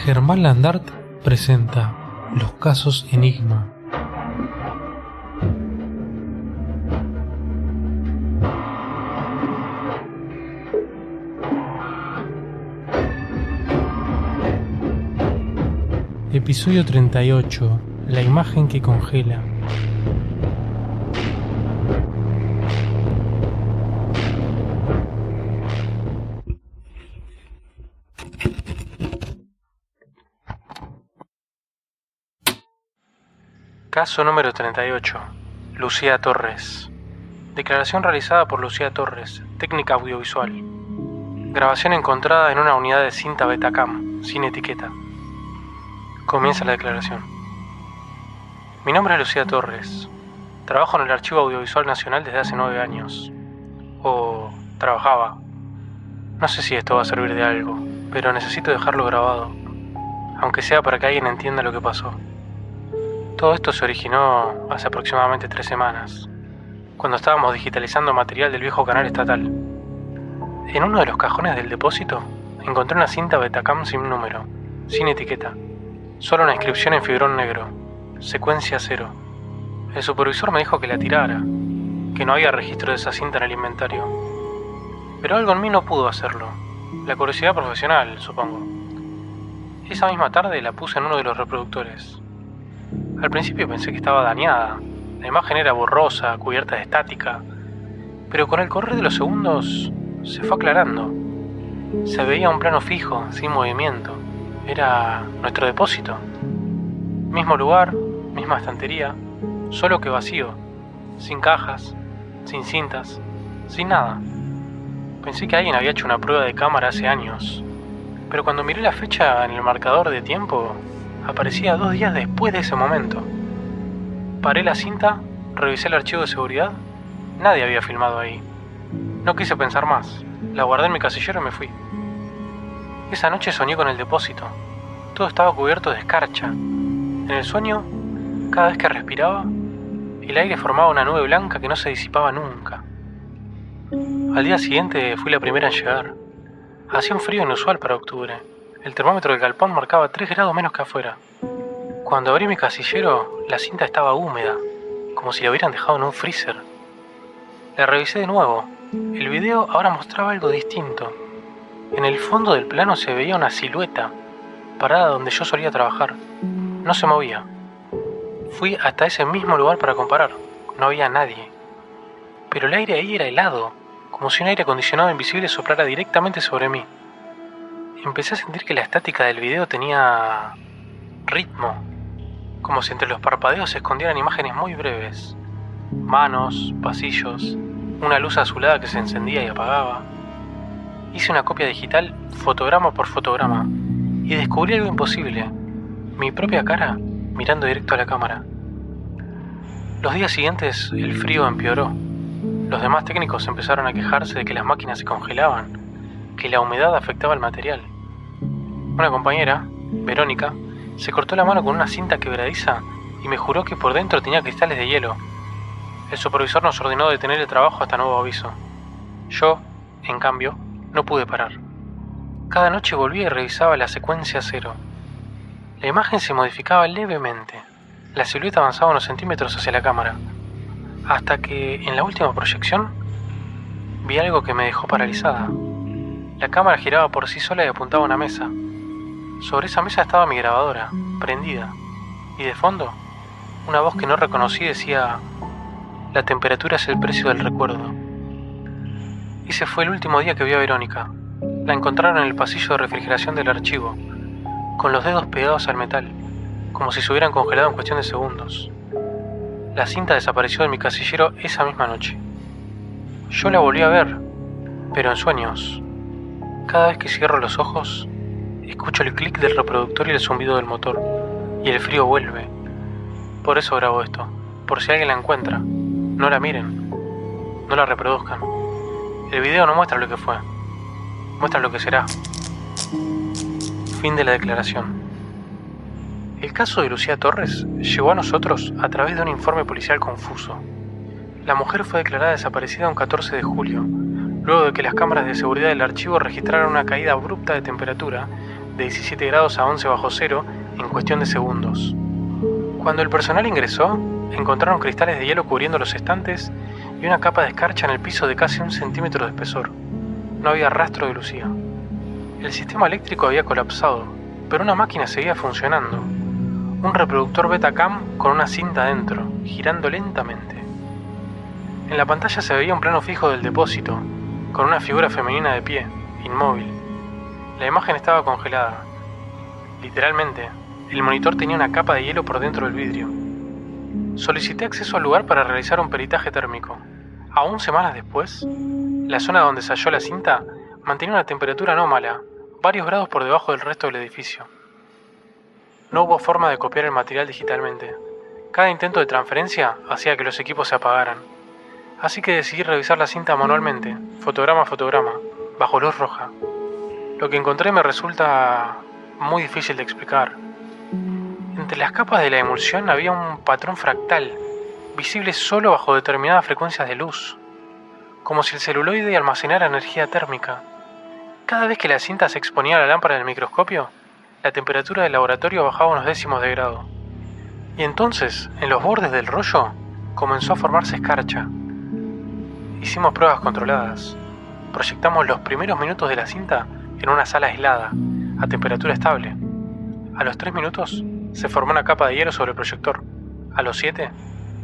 Germán Landart presenta Los casos Enigma. Episodio 38. La imagen que congela. Caso número 38. Lucía Torres. Declaración realizada por Lucía Torres, técnica audiovisual. Grabación encontrada en una unidad de cinta Betacam, sin etiqueta. Comienza la declaración. Mi nombre es Lucía Torres. Trabajo en el Archivo Audiovisual Nacional desde hace 9 años. O trabajaba. No sé si esto va a servir de algo, pero necesito dejarlo grabado, aunque sea para que alguien entienda lo que pasó. Todo esto se originó hace aproximadamente 3 semanas, cuando estábamos digitalizando material del viejo canal estatal. En uno de los cajones del depósito encontré una cinta Betacam sin número, sin etiqueta, solo una inscripción en fibrón negro, secuencia 0. El supervisor me dijo que la tirara, que no había registro de esa cinta en el inventario. Pero algo en mí no pudo hacerlo, la curiosidad profesional, supongo. Esa misma tarde la puse en uno de los reproductores. Al principio pensé que estaba dañada, la imagen era borrosa, cubierta de estática, pero con el correr de los segundos se fue aclarando. Se veía un plano fijo, sin movimiento. Era nuestro depósito. Mismo lugar, misma estantería, solo que vacío, sin cajas, sin cintas, sin nada. Pensé que alguien había hecho una prueba de cámara hace años, pero cuando miré la fecha en el marcador de tiempo, aparecía 2 días después de ese momento. Paré la cinta, revisé el archivo de seguridad. Nadie había filmado ahí. No quise pensar más. La guardé en mi casillero y me fui. Esa noche soñé con el depósito. Todo estaba cubierto de escarcha. En el sueño, cada vez que respiraba, el aire formaba una nube blanca que no se disipaba nunca. Al día siguiente fui la primera en llegar. Hacía un frío inusual para octubre. El termómetro del galpón marcaba 3 grados menos que afuera. Cuando abrí mi casillero, la cinta estaba húmeda, como si la hubieran dejado en un freezer. La revisé de nuevo. El video ahora mostraba algo distinto. En el fondo del plano se veía una silueta, parada donde yo solía trabajar. No se movía. Fui hasta ese mismo lugar para comparar. No había nadie. Pero el aire ahí era helado, como si un aire acondicionado invisible soplara directamente sobre mí. Empecé a sentir que la estática del video tenía ritmo, como si entre los parpadeos se escondieran imágenes muy breves. Manos, pasillos, una luz azulada que se encendía y apagaba. Hice una copia digital, fotograma por fotograma, y descubrí algo imposible: mi propia cara mirando directo a la cámara. Los días siguientes el frío empeoró. Los demás técnicos empezaron a quejarse de que las máquinas se congelaban, que la humedad afectaba el material. Una compañera, Verónica, se cortó la mano con una cinta quebradiza y me juró que por dentro tenía cristales de hielo. El supervisor nos ordenó detener el trabajo hasta nuevo aviso. Yo, en cambio, no pude parar. Cada noche volvía y revisaba la secuencia 0. La imagen se modificaba levemente. La silueta avanzaba unos centímetros hacia la cámara, hasta que, en la última proyección, vi algo que me dejó paralizada. La cámara giraba por sí sola y apuntaba a una mesa. Sobre esa mesa estaba mi grabadora, prendida, y de fondo, una voz que no reconocí decía: la temperatura es el precio del recuerdo. Ese fue el último día que vi a Verónica. La encontraron en el pasillo de refrigeración del archivo, con los dedos pegados al metal, como si se hubieran congelado en cuestión de segundos. La cinta desapareció de mi casillero esa misma noche. Yo la volví a ver, pero en sueños. Cada vez que cierro los ojos, escucho el clic del reproductor y el zumbido del motor, y el frío vuelve. Por eso grabo esto, por si alguien la encuentra. No la miren, no la reproduzcan. El video no muestra lo que fue, muestra lo que será. Fin de la declaración. El caso de Lucía Torres llegó a nosotros a través de un informe policial confuso. La mujer fue declarada desaparecida un 14 de julio, luego de que las cámaras de seguridad del archivo registraron una caída abrupta de temperatura de 17 grados a 11 bajo cero en cuestión de segundos. Cuando el personal ingresó, encontraron cristales de hielo cubriendo los estantes y una capa de escarcha en el piso de casi 1 centímetro de espesor. No había rastro de Lucía. El sistema eléctrico había colapsado, pero una máquina seguía funcionando. Un reproductor Betacam con una cinta dentro, girando lentamente. En la pantalla se veía un plano fijo del depósito, con una figura femenina de pie, inmóvil. La imagen estaba congelada. Literalmente, el monitor tenía una capa de hielo por dentro del vidrio. Solicité acceso al lugar para realizar un peritaje térmico. Aún semanas después, la zona donde se halló la cinta mantenía una temperatura anómala, varios grados por debajo del resto del edificio. No hubo forma de copiar el material digitalmente. Cada intento de transferencia hacía que los equipos se apagaran. Así que decidí revisar la cinta manualmente, fotograma a fotograma, bajo luz roja. Lo que encontré me resulta muy difícil de explicar. Entre las capas de la emulsión había un patrón fractal, visible solo bajo determinadas frecuencias de luz, como si el celuloide almacenara energía térmica. Cada vez que la cinta se exponía a la lámpara del microscopio, la temperatura del laboratorio bajaba unos décimos de grado. Y entonces, en los bordes del rollo, comenzó a formarse escarcha. Hicimos pruebas controladas. Proyectamos los primeros minutos de la cinta en una sala aislada, a temperatura estable. A los 3 minutos, se formó una capa de hielo sobre el proyector. A los 7,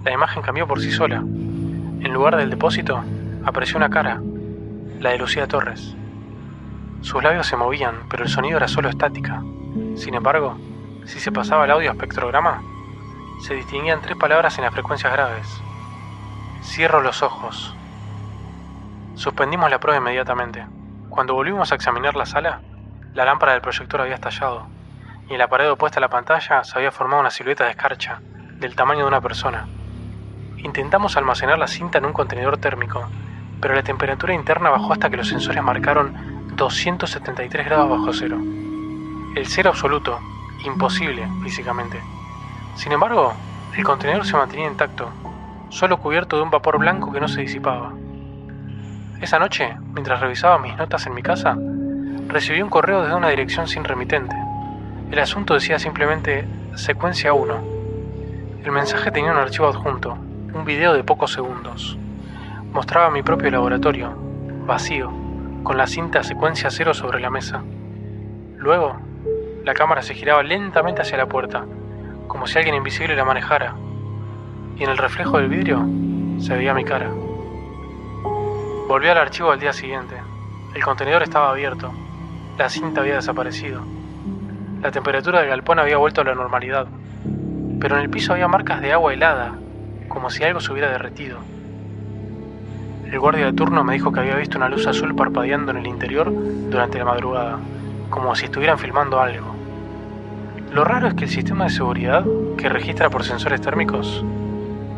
la imagen cambió por sí sola. En lugar del depósito, apareció una cara, la de Lucía Torres. Sus labios se movían, pero el sonido era solo estática. Sin embargo, si se pasaba el audio a espectrograma, se distinguían 3 palabras en las frecuencias graves. Cierro los ojos. Suspendimos la prueba inmediatamente. Cuando volvimos a examinar la sala, la lámpara del proyector había estallado, y en la pared opuesta a la pantalla se había formado una silueta de escarcha, del tamaño de una persona. Intentamos almacenar la cinta en un contenedor térmico, pero la temperatura interna bajó hasta que los sensores marcaron 273 grados bajo cero. El cero absoluto, imposible físicamente. Sin embargo, el contenedor se mantenía intacto, solo cubierto de un vapor blanco que no se disipaba. Esa noche, mientras revisaba mis notas en mi casa, recibí un correo desde una dirección sin remitente. El asunto decía simplemente Secuencia 1. El mensaje tenía un archivo adjunto, un video de pocos segundos. Mostraba mi propio laboratorio, vacío, con la cinta Secuencia 0 sobre la mesa. Luego, la cámara se giraba lentamente hacia la puerta, como si alguien invisible la manejara, y en el reflejo del vidrio se veía mi cara. Volví al archivo al día siguiente. El contenedor estaba abierto. La cinta había desaparecido. La temperatura del galpón había vuelto a la normalidad. Pero en el piso había marcas de agua helada, como si algo se hubiera derretido. El guardia de turno me dijo que había visto una luz azul parpadeando en el interior durante la madrugada, como si estuvieran filmando algo. Lo raro es que el sistema de seguridad, que registra por sensores térmicos,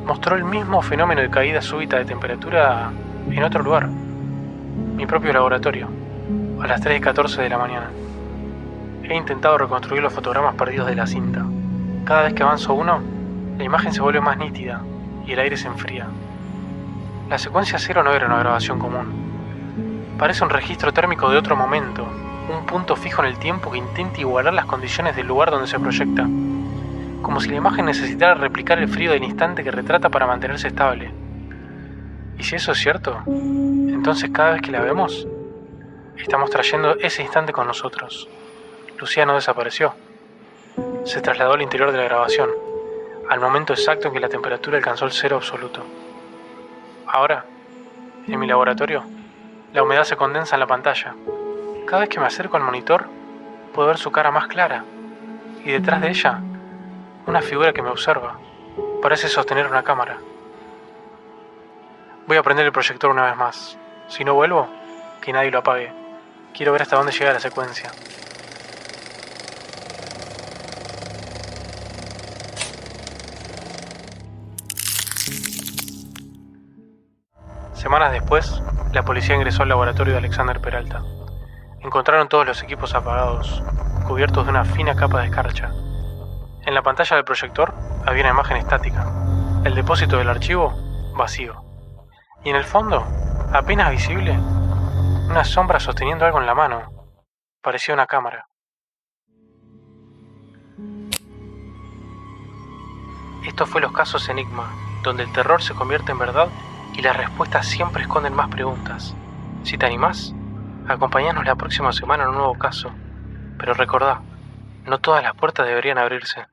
mostró el mismo fenómeno de caída súbita de temperatura en otro lugar, mi propio laboratorio, a las 3:14 de la mañana. He intentado reconstruir los fotogramas perdidos de la cinta. Cada vez que avanzo uno, la imagen se vuelve más nítida y el aire se enfría. La secuencia 0 no era una grabación común. Parece un registro térmico de otro momento, un punto fijo en el tiempo que intenta igualar las condiciones del lugar donde se proyecta, como si la imagen necesitara replicar el frío del instante que retrata para mantenerse estable. Y si eso es cierto, entonces cada vez que la vemos, estamos trayendo ese instante con nosotros. Lucía no desapareció. Se trasladó al interior de la grabación, al momento exacto en que la temperatura alcanzó el cero absoluto. Ahora, en mi laboratorio, la humedad se condensa en la pantalla. Cada vez que me acerco al monitor, puedo ver su cara más clara, y detrás de ella, una figura que me observa. Parece sostener una cámara. Voy a prender el proyector una vez más. Si no vuelvo, que nadie lo apague. Quiero ver hasta dónde llega la secuencia. Semanas después, la policía ingresó al laboratorio de Alexander Peralta. Encontraron todos los equipos apagados, cubiertos de una fina capa de escarcha. En la pantalla del proyector había una imagen estática, el depósito del archivo vacío. Y en el fondo, apenas visible, una sombra sosteniendo algo en la mano. Parecía una cámara. Esto fue Los Casos Enigma, donde el terror se convierte en verdad y las respuestas siempre esconden más preguntas. Si te animás, acompañanos la próxima semana en un nuevo caso. Pero recordá, no todas las puertas deberían abrirse.